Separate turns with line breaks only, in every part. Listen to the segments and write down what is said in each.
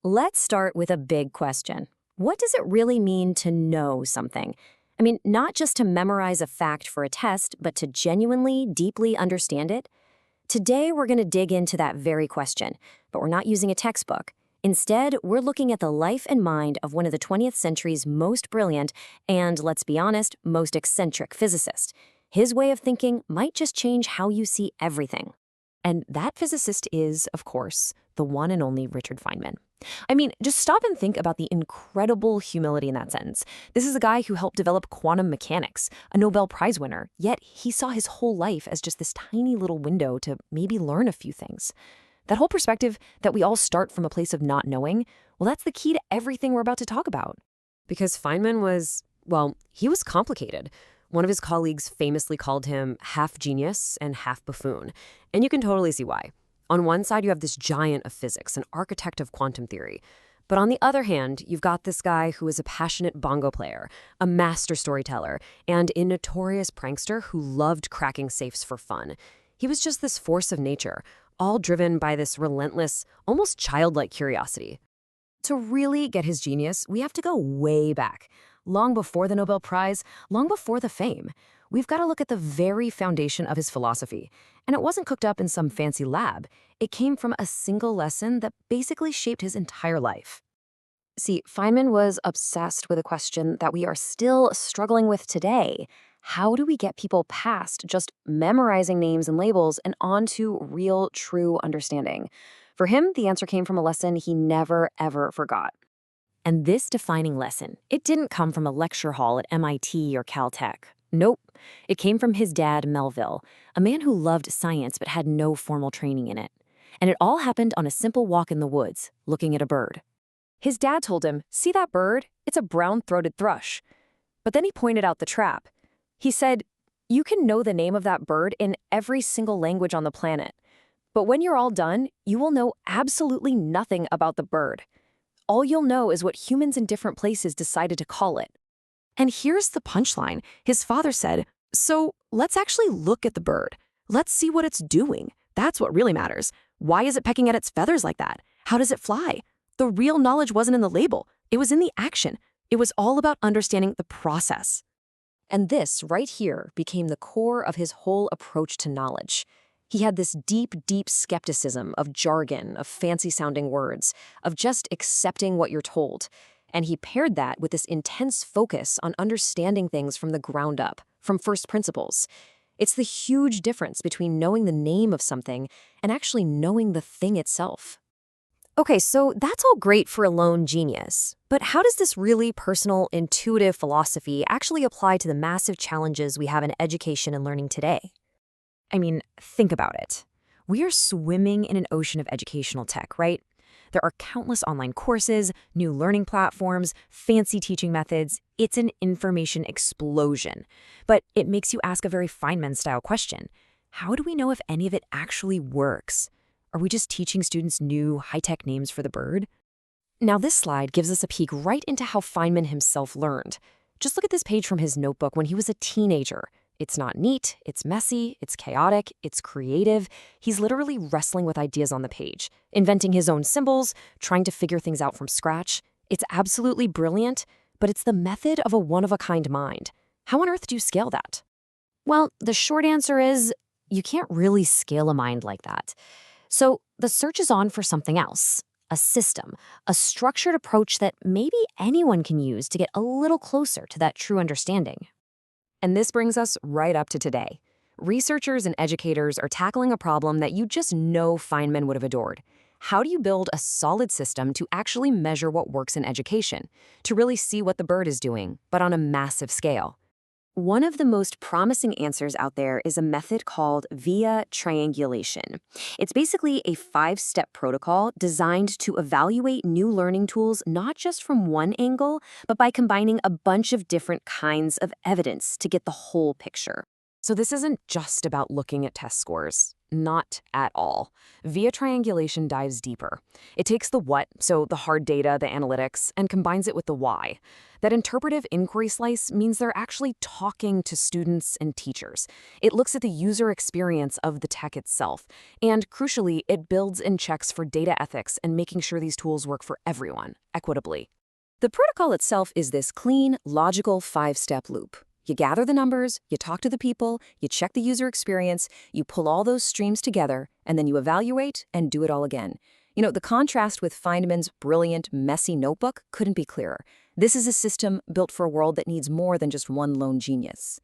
Let's start with a big question. What does it really mean to know something? I mean, not just to memorize a fact for a test, but to genuinely, deeply understand it? Today, we're going to dig into that very question, but we're not using a textbook. Instead, we're looking at the life and mind of one of the 20th century's most brilliant and, let's be honest, most eccentric physicists. His way of thinking might just change how you see everything.
And that physicist is, of course, the one and only Richard Feynman. I mean, just stop and think about the incredible humility in that sentence. This is a guy who helped develop quantum mechanics, a Nobel Prize winner, yet he saw his whole life as just this tiny little window to maybe learn a few things. That whole perspective that we all start from a place of not knowing, well, that's the key to everything we're about to talk about.
Because Feynman was, well, he was complicated. One of his colleagues famously called him half genius and half buffoon. And you can totally see why. On one side, you have this giant of physics, an architect of quantum theory. But on the other hand, you've got this guy who is a passionate bongo player, a master storyteller, and a notorious prankster who loved cracking safes for fun. He was just this force of nature, all driven by this relentless, almost childlike curiosity. To really get his genius, we have to go way back. Long before the Nobel Prize, long before the fame. We've got to look at the very foundation of his philosophy. And it wasn't cooked up in some fancy lab. It came from a single lesson that basically shaped his entire life.
See, Feynman was obsessed with a question that we are still struggling with today. How do we get people past just memorizing names and labels and onto real, true understanding? For him, the answer came from a lesson he never, ever forgot.
And this defining lesson, it didn't come from a lecture hall at MIT or Caltech. Nope. It came from his dad, Melville, a man who loved science but had no formal training in it. And it all happened on a simple walk in the woods, looking at a bird. His dad told him, "See that bird? It's a brown-throated thrush." But then he pointed out the trap. He said, "You can know the name of that bird in every single language on the planet. But when you're all done, you will know absolutely nothing about the bird. All you'll know is what humans in different places decided to call it." And here's the punchline. His father said, "So let's actually look at the bird. Let's see what it's doing. That's what really matters. Why is it pecking at its feathers like that? How does it fly?" The real knowledge wasn't in the label. It was in the action. It was all about understanding the process. And this, right here, became the core of his whole approach to knowledge. He had this deep, deep skepticism of jargon, of fancy-sounding words, of just accepting what you're told. And he paired that with this intense focus on understanding things from the ground up, from first principles. It's the huge difference between knowing the name of something and actually knowing the thing itself. Okay, so that's all great for a lone genius. But how does this really personal, intuitive philosophy actually apply to the massive challenges we have in education and learning today? I mean, think about it. We are swimming in an ocean of educational tech, right? There are countless online courses, new learning platforms, fancy teaching methods. It's an information explosion. But it makes you ask a very Feynman-style question. How do we know if any of it actually works? Are we just teaching students new, high-tech names for the bird? Now, this slide gives us a peek right into how Feynman himself learned. Just look at this page from his notebook when he was a teenager. It's not neat, it's messy, it's chaotic, it's creative. He's literally wrestling with ideas on the page, inventing his own symbols, trying to figure things out from scratch. It's absolutely brilliant, but it's the method of a one-of-a-kind mind. How on earth do you scale that? Well, the short answer is you can't really scale a mind like that. So the search is on for something else, a system, a structured approach that maybe anyone can use to get a little closer to that true understanding. And this brings us right up to today. Researchers and educators are tackling a problem that you just know Feynman would have adored. How do you build a solid system to actually measure what works in education, to really see what the bird is doing, but on a massive scale? One of the most promising answers out there is a method called via triangulation. It's basically a 5-step protocol designed to evaluate new learning tools not just from one angle, but by combining a bunch of different kinds of evidence to get the whole picture.
So this isn't just about looking at test scores. Not at all. Via triangulation dives deeper. It takes the what, so the hard data, the analytics, and combines it with the why. That interpretive inquiry slice means they're actually talking to students and teachers. It looks at the user experience of the tech itself. And crucially, it builds and checks for data ethics and making sure these tools work for everyone, equitably.
The protocol itself is this clean, logical 5-step loop. You gather the numbers, you talk to the people, you check the user experience, you pull all those streams together, and then you evaluate and do it all again. You know, the contrast with Feynman's brilliant, messy notebook couldn't be clearer. This is a system built for a world that needs more than just one lone genius.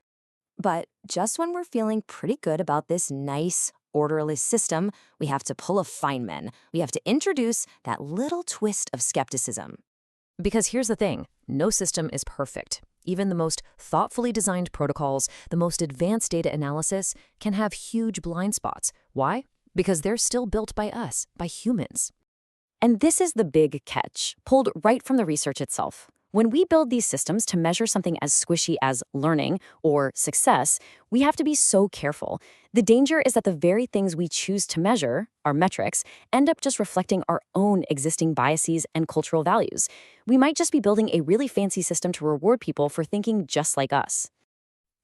But just when we're feeling pretty good about this nice, orderly system, we have to pull a Feynman. We have to introduce that little twist of skepticism.
Because here's the thing, no system is perfect. Even the most thoughtfully designed protocols, the most advanced data analysis, can have huge blind spots. Why? Because they're still built by us, by humans.
And this is the big catch, pulled right from the research itself. When we build these systems to measure something as squishy as learning or success, we have to be so careful. The danger is that the very things we choose to measure, our metrics, end up just reflecting our own existing biases and cultural values. We might just be building a really fancy system to reward people for thinking just like us.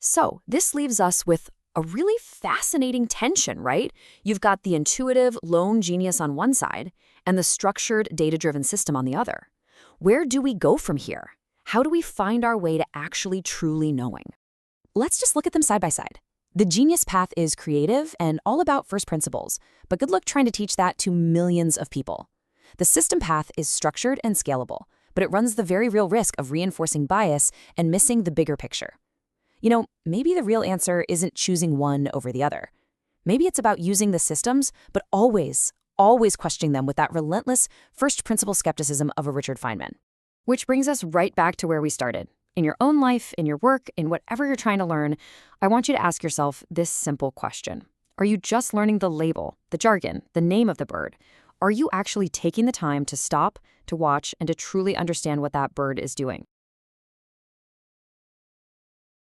So, this leaves us with a really fascinating tension, right? You've got the intuitive, lone genius on one side and the structured, data-driven system on the other. Where do we go from here? How do we find our way to actually truly knowing? Let's just look at them side by side. The genius path is creative and all about first principles, but good luck trying to teach that to millions of people. The system path is structured and scalable, but it runs the very real risk of reinforcing bias and missing the bigger picture. You know, maybe the real answer isn't choosing one over the other. Maybe it's about using the systems, but always questioning them with that relentless first principle skepticism of a Richard Feynman.
Which brings us right back to where we started. In your own life, in your work, in whatever you're trying to learn, I want you to ask yourself this simple question. Are you just learning the label, the jargon, the name of the bird? Are you actually taking the time to stop, to watch, and to truly understand what that bird is doing?